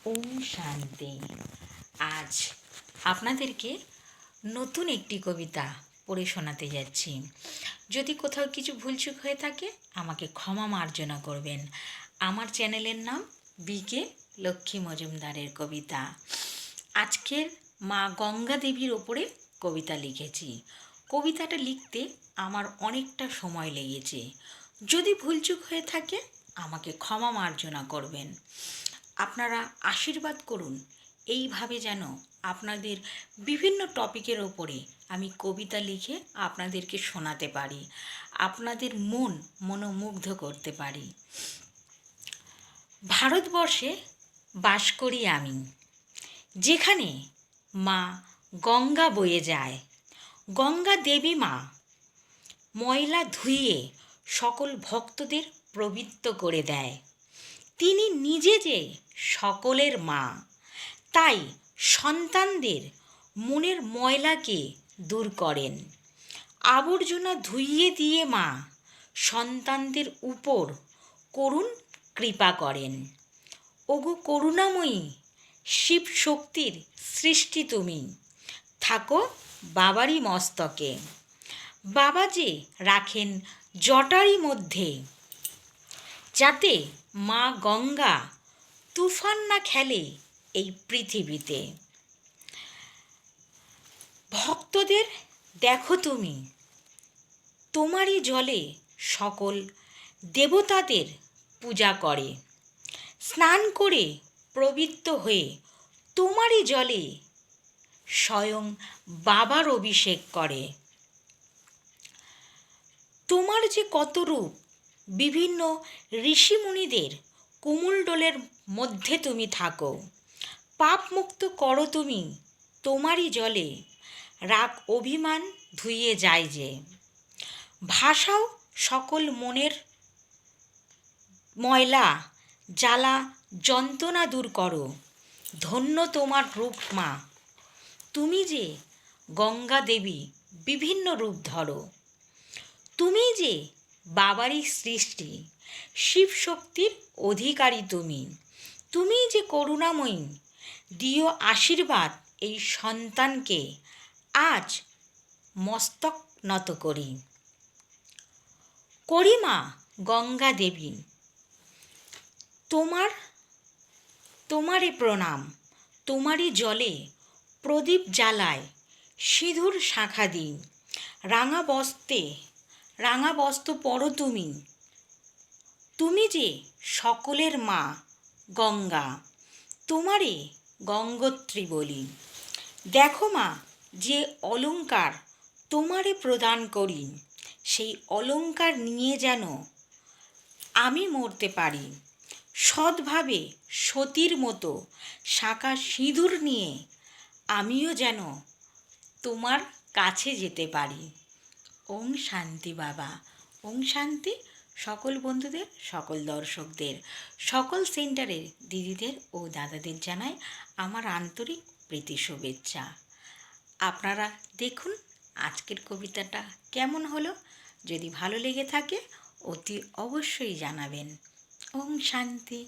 ওম শান্তি। আজ আপনাদেরকে নতুন একটি কবিতা পড়ে শোনাতে যাচ্ছি। যদি কোথাও কিছু ভুলচুক হয়ে থাকে আমাকে ক্ষমা মার্জনা করবেন। আমার চ্যানেলের নাম বিকে লক্ষ্মী মজুমদারের কবিতা। আজকের মা গঙ্গা দেবীর ওপরে কবিতা লিখেছি। কবিতাটা লিখতে আমার অনেকটা সময় লেগেছে। যদি ভুলচুক হয়ে থাকে আমাকে ক্ষমা মার্জনা করবেন। আপনারা আশীর্বাদ করুন এইভাবে যেন আপনাদের বিভিন্ন টপিকের ওপরে আমি কবিতা লিখে আপনাদেরকে শোনাতে পারি, আপনাদের মনোমুগ্ধ করতে পারি। ভারতবর্ষে বাস করি আমি, যেখানে মা গঙ্গা বয়ে যায়। গঙ্গা দেবী মা ময়লা ধুইয়ে সকল ভক্তদের পবিত্র করে দেয়। তিনি নিজে যে সকলের মা, তাই সন্তানদের মনের ময়লাকে দূর করেন। আবর্জনা ধুইয়ে দিয়ে মা সন্তানদের উপর করুণ কৃপা করেন। ওগো করুণাময়ী, শিব শক্তির সৃষ্টি তুমি, থাকো বাবারই মস্তকে। বাবা যে রাখেন জটারি মধ্যে, যাতে মা গঙ্গা তুফান না খেলে এই পৃথিবীতে। ভক্তদের দেখো তুমি, তোমারই জলে সকল দেবতাদের পূজা করে। স্নান করে পবিত্র হয়ে তোমারই জলে স্বয়ং বাবার অভিষেক করে। তোমার যে কত রূপ, বিভিন্ন ঋষিমুনিদের কুমুলডোলের মধ্যে তুমি থাকো। পাপ মুক্ত করো তুমি তোমারই জলে, রাগ অভিমান ধুইয়ে যায় যে। ভাষাও সকল মনের ময়লা, জ্বালা যন্ত্রণা দূর করো। ধন্য তোমার রূপ মা, তুমি যে গঙ্গা দেবী বিভিন্ন রূপ ধরো। তুমি যে বাবারই সৃষ্টি, শিব শক্তির অধিকারী তুমি। তুমি যে করুণাময়ী, দিও আশীর্বাদ এই সন্তানকে। আজ মস্তক নত করি। মা গঙ্গা দেবী, তোমারে প্রণাম। তোমারই জলে প্রদীপ জ্বালায়, সিঁদুর শাঁখা দিই। রাঙা বস্ত্র পরো তুমি। তুমি যে সকলের মা গঙ্গা, তোমারে গঙ্গোত্রী বলি। দেখো মা, যে অলংকার তোমারে প্রদান করি, সেই অলংকার নিয়ে যেন আমি মরতে পারি। সৎভাবে সতীর মতো শাঁখা সিঁদুর নিয়ে আমিও যেন তোমার কাছে যেতে পারি। ওম শান্তি বাবা। ওম শান্তি সকল বন্ধুদের, সকল দর্শকদের, সকল সেন্টারের দিদিদের ও দাদাদের জানাই আমার আন্তরিক প্রীতি শুভেচ্ছা। আপনারা দেখুন আজকের কবিতাটা কেমন হলো। যদি ভালো লেগে থাকে অতি অবশ্যই জানাবেন। ওম শান্তি।